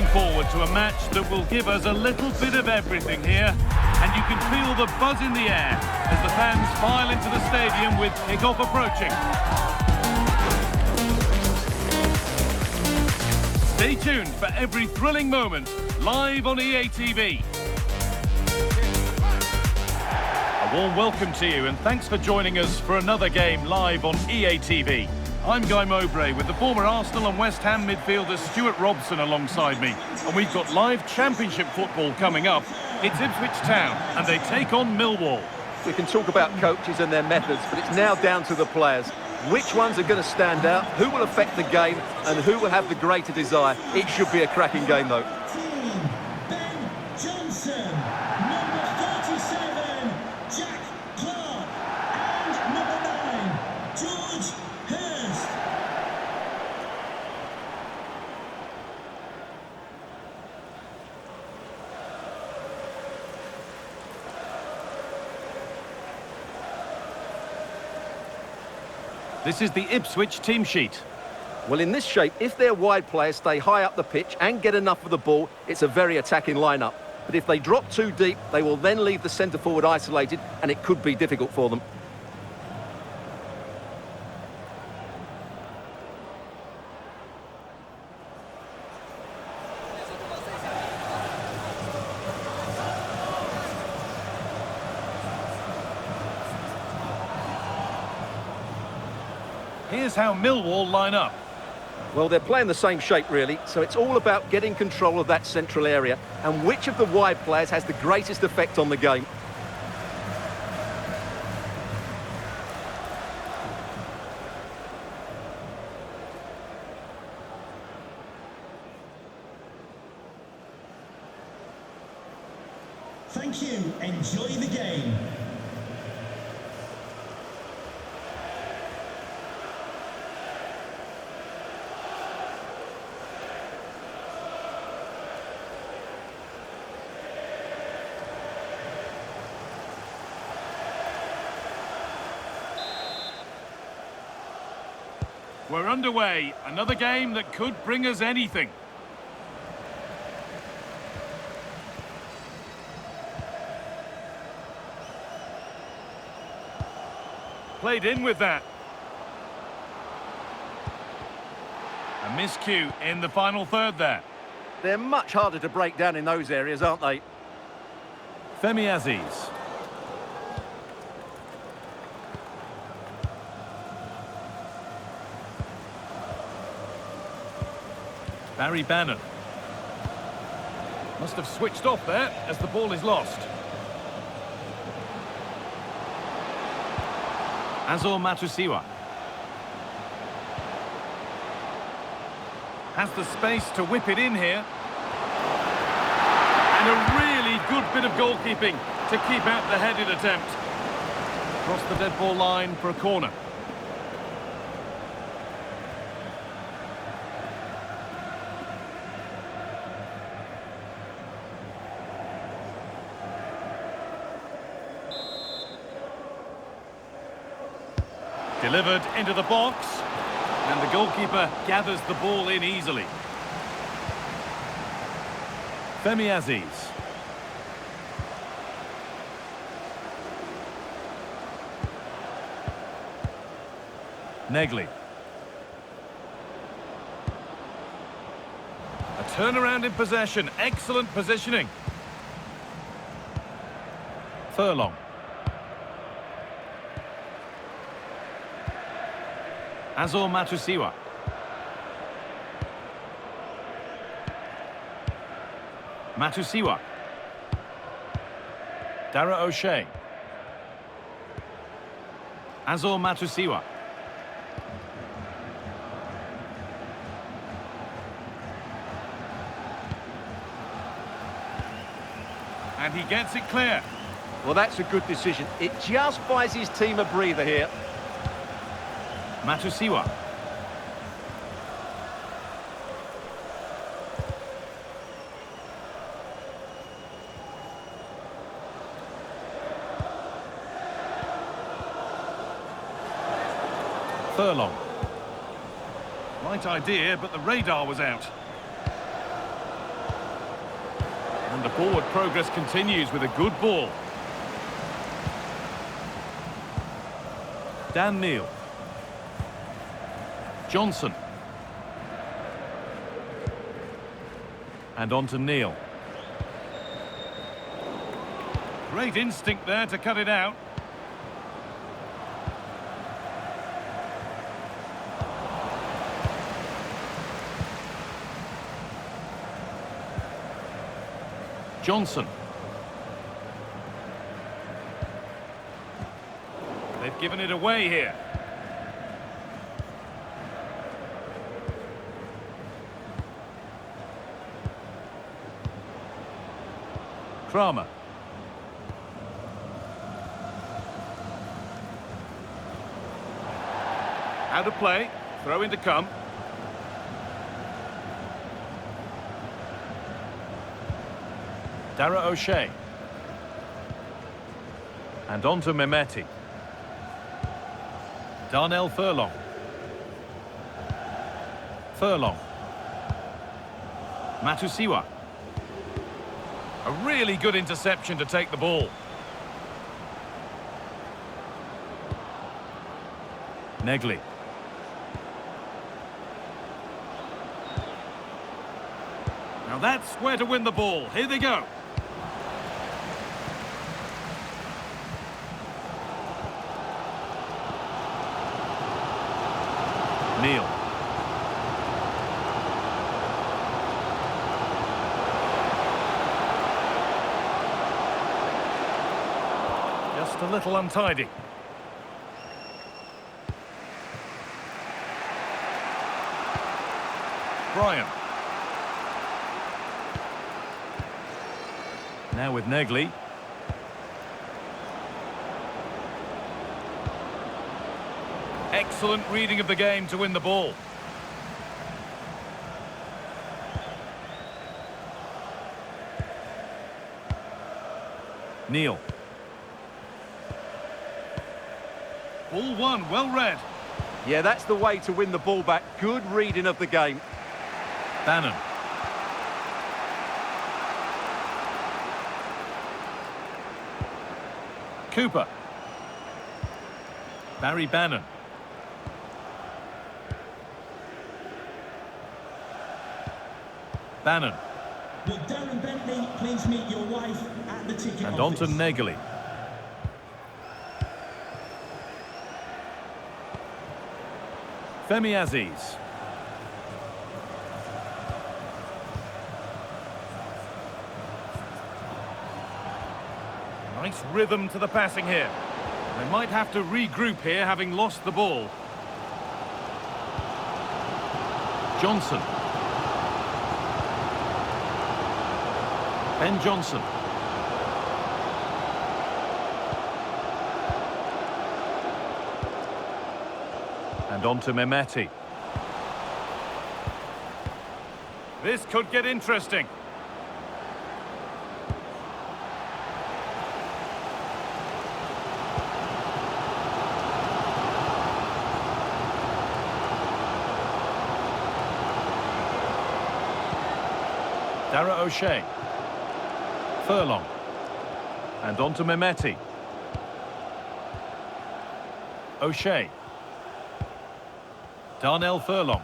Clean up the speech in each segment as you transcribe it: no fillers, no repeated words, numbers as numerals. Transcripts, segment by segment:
forward to a match that will give us a little bit of everything here. And you can feel the buzz in the air as the fans file into the stadium with kick-off approaching. Stay tuned for every thrilling moment, live on EA TV. A warm welcome to you and thanks for joining us for another game live on EA TV. I'm Guy Mowbray with the former Arsenal and West Ham midfielder Stuart Robson alongside me. And we've got live Championship football coming up. It's Ipswich Town and they take on Millwall. We can talk about coaches and their methods, but it's now down to the players. Which ones are going to stand out, who will affect the game, and who will have the greater desire. It should be a cracking game, though. This is the Ipswich team sheet. Well, in this shape, if their wide players stay high up the pitch and get enough of the ball, it's a very attacking lineup. But if they drop too deep, they will then leave the centre-forward isolated, and it could be difficult for them. Here's how Millwall line up. Well, they're playing the same shape, really, so it's all about getting control of that central area and which of the wide players has the greatest effect on the game. Thank you. Enjoy the game. We're underway. Another game that could bring us anything. Played in with that. A miscue in the final third there. They're much harder to break down in those areas, aren't they? Femi Aziz. Barry Bannon. Must have switched off there as the ball is lost. Azor Matusiwa. Has the space to whip it in here. And a really good bit of goalkeeping to keep out the headed attempt. Across the dead ball line for a corner. Delivered into the box, and the goalkeeper gathers the ball in easily. Femi Aziz. Negley. A turnaround in possession, excellent positioning. Furlong. Azor Matusiwa. Matusiwa. Dara O'Shea. Azor Matusiwa. And he gets it clear. Well, that's a good decision. It just buys his team a breather here. Matusiwa. Furlong. Right idea, but the radar was out. And the forward progress continues with a good ball. Dan Neil. Johnson. And on to Neil. Great instinct there to cut it out. Johnson. They've given it away here. Kramer. Out of play. Throw in to come. Dara O'Shea. And on to Mehmeti. Darnell Furlong. Furlong. Matusiwa. A really good interception to take the ball. Negley. Now that's where to win the ball. Here they go. Neil. Just a little untidy. Brian. Now with Negley. Excellent reading of the game to win the ball. Neil. Ball one, well read. Yeah, that's the way to win the ball back. Good reading of the game. Bannon. Cooper. Barry Bannon. Bannon. Will Darren Bentley please meet your wife at the ticket And on to office? Negley. Femi Aziz. Nice rhythm to the passing here. They might have to regroup here, having lost the ball. Johnson. Ben Johnson. And on to Mehmeti. This could get interesting. Dara O'Shea. Furlong. And on to Mehmeti. O'Shea. Darnell Furlong.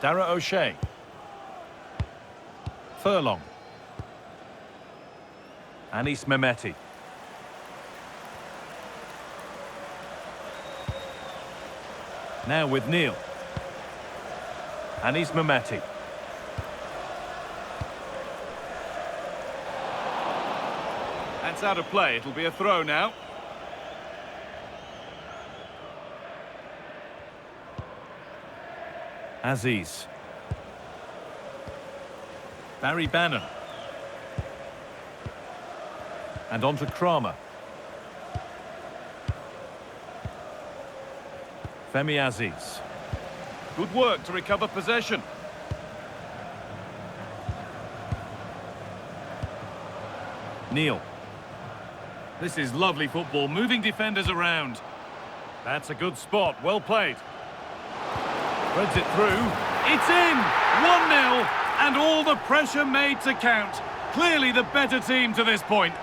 Dara O'Shea. Furlong. Anis Mehmeti. Now with Neil. Anis Mehmeti. That's out of play. It'll be a throw now. Aziz. Barry Bannon. And on to Kramer. Femi Aziz. Good work to recover possession. Neil. This is lovely football, moving defenders around. That's a good spot, well played. Spreads it through. It's in! 1-0, and all the pressure made to count. Clearly the better team to this point.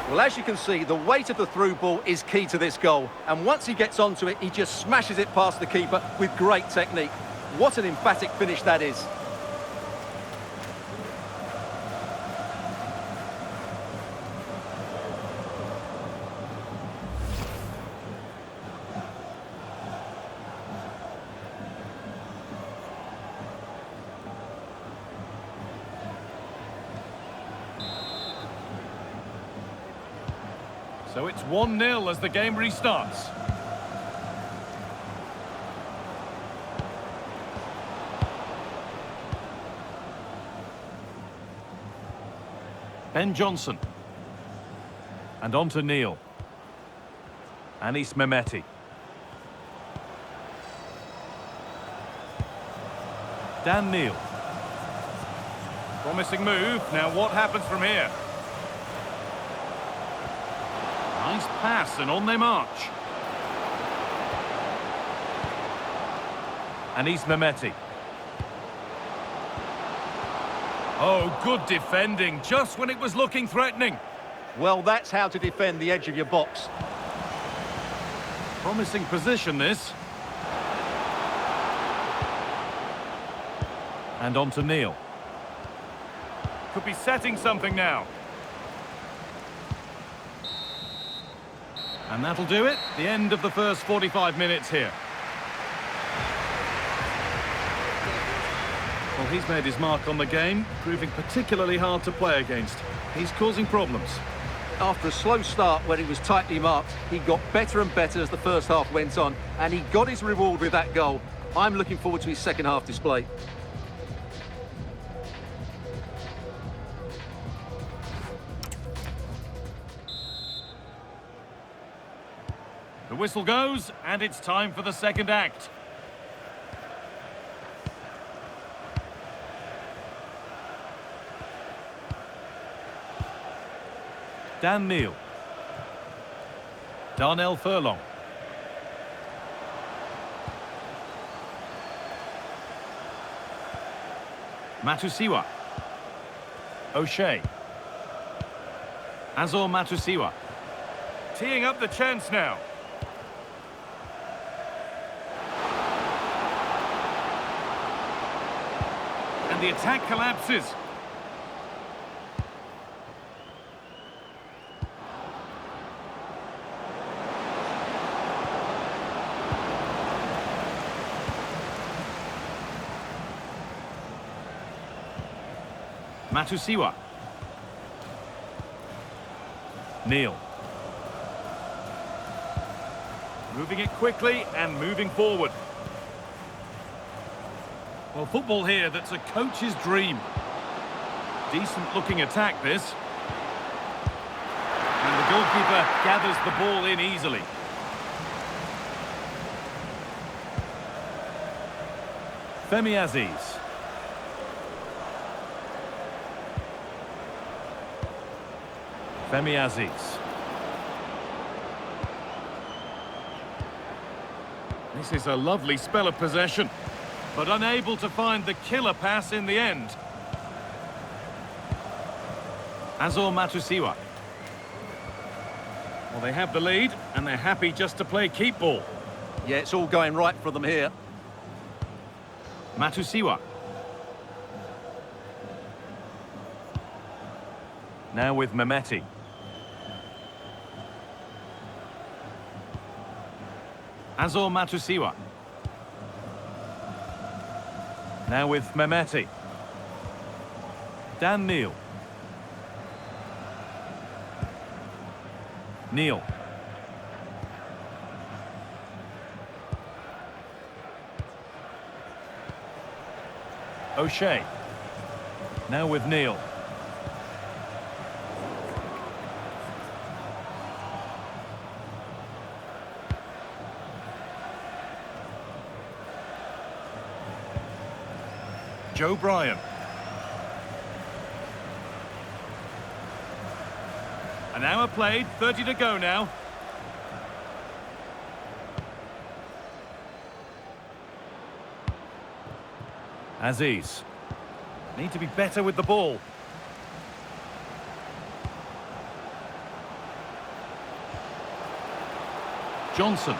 Well, as you can see, the weight of the through ball is key to this goal. And once he gets onto it, he just smashes it past the keeper with great technique. What an emphatic finish that is. So it's 1-0 as the game restarts. Ben Johnson. And on to Neil. Anis Mehmeti. Dan Neil. Promising move. Now what happens from here? Nice pass, and on they march. Anis Mehmeti. Oh, good defending, just when it was looking threatening. Well, that's how to defend the edge of your box. Promising position, this. And on to Neil. Could be setting something now. And that'll do it. The end of the first 45 minutes here. Well, he's made his mark on the game, proving particularly hard to play against. He's causing problems. After a slow start where he was tightly marked, he got better and better as the first half went on, and he got his reward with that goal. I'm looking forward to his second half display. The whistle goes, and it's time for the second act. Dan Neil. Darnell Furlong. Matusiwa. O'Shea. Azor Matusiwa. Teeing up the chance now. And the attack collapses. Matusiwa. Neil. Moving it quickly and moving forward. Well, football here, that's a coach's dream. Decent looking attack, this. And the goalkeeper gathers the ball in easily. Femi Aziz. Femi Aziz. This is a lovely spell of possession, but unable to find the killer pass in the end. Azor Matusiwa. Well, they have the lead, and they're happy just to play keep ball. Yeah, it's all going right for them here. Matusiwa. Now with Mehmeti. Azor Matusiwa. Now with Mehmeti. Dan Neil. Neil. O'Shea. Now with Neil. Joe Bryan. An hour played, 30 to go now. Aziz. Need to be better with the ball. Johnson.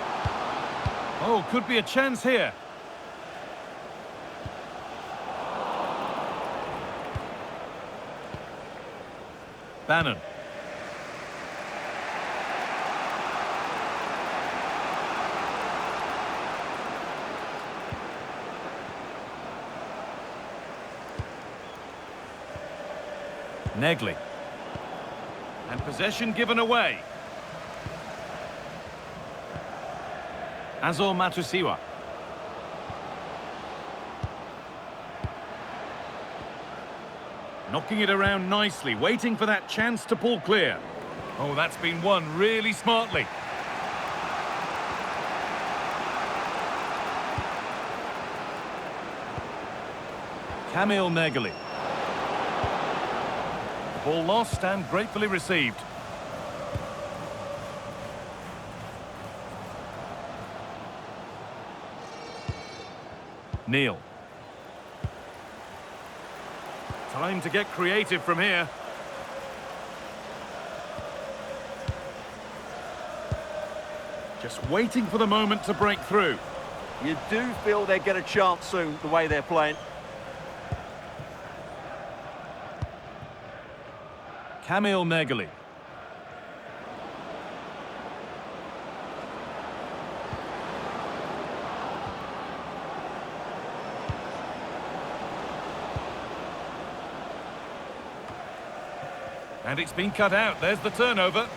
Oh, could be a chance here. Bannon. Negley. And possession given away. Azor Matusiwa. Knocking it around nicely, waiting for that chance to pull clear. Oh, that's been won really smartly. Kamil Negley. Ball lost and gratefully received. Neil. Time to get creative from here. Just waiting for the moment to break through. You do feel they'll get a chance soon, the way they're playing. Kamil Negley. And it's been cut out. There's the turnover.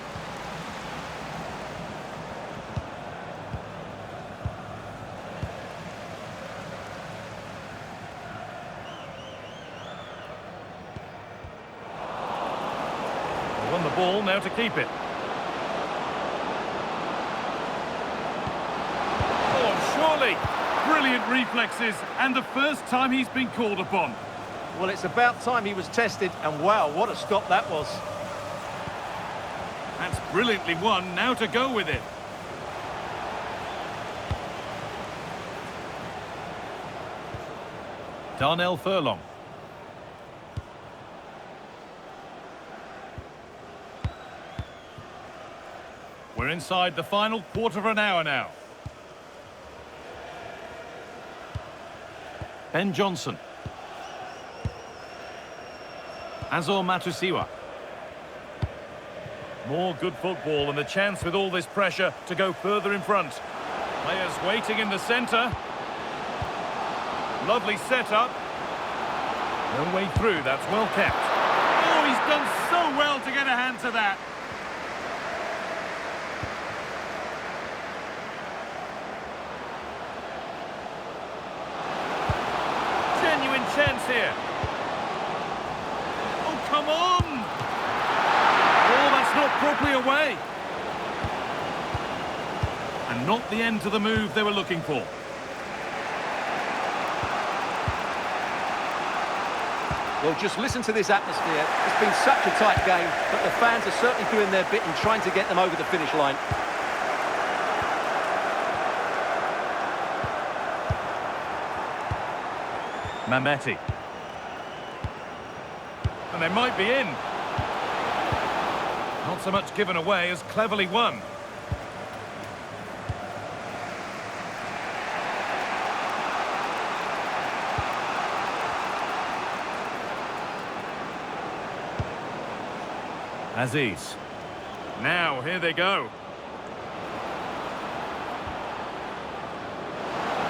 They won the ball, now to keep it. Oh, surely. Brilliant reflexes, and the first time he's been called upon. Well, it's about time he was tested, and wow, what a stop that was. That's brilliantly won, now to go with it. Darnell Furlong. We're inside the final quarter of an hour now. Ben Johnson. Azor Matusiwa. More good football and the chance with all this pressure to go further in front. Players waiting in the centre. Lovely setup. No way through, that's well kept. Oh, he's done so well to get a hand to that. Genuine chance here. Come on! Oh, that's not properly away. And not the end to the move they were looking for. Well, just listen to this atmosphere. It's been such a tight game, but the fans are certainly doing their bit in trying to get them over the finish line. Mameti. And they might be in. Not so much given away as cleverly won. Aziz. Now, here they go.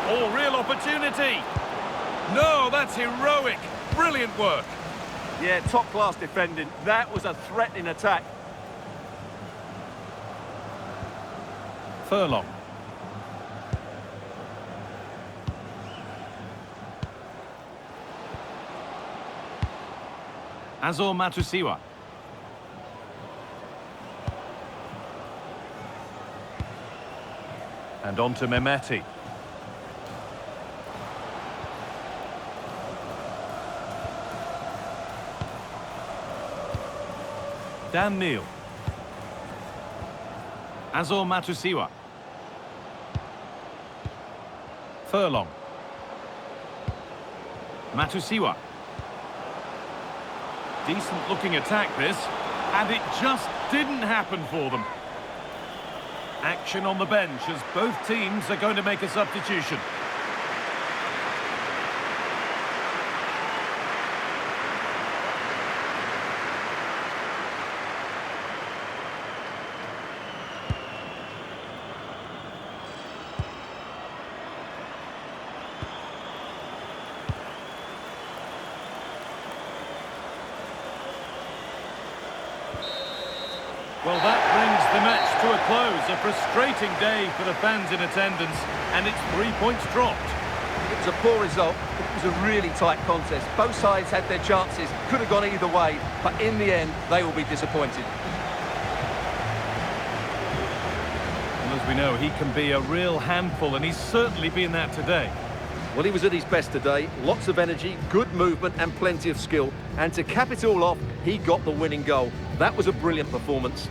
Oh, real opportunity. No, that's heroic. Brilliant work. Yeah, top-class defending. That was a threatening attack. Furlong. Azor Matusiwa. And on to Mehmeti. Dan Neil. Azor Matusiwa. Furlong. Matusiwa. Decent looking attack this, and it just didn't happen for them. Action on the bench as both teams are going to make a substitution. Well, that brings the match to a close. A frustrating day for the fans in attendance, and it's 3 points dropped. It was a poor result, but it was a really tight contest. Both sides had their chances, could have gone either way, but in the end, they will be disappointed. And as we know, he can be a real handful, and he's certainly been that today. Well, he was at his best today. Lots of energy, good movement and plenty of skill. And to cap it all off, he got the winning goal. That was a brilliant performance.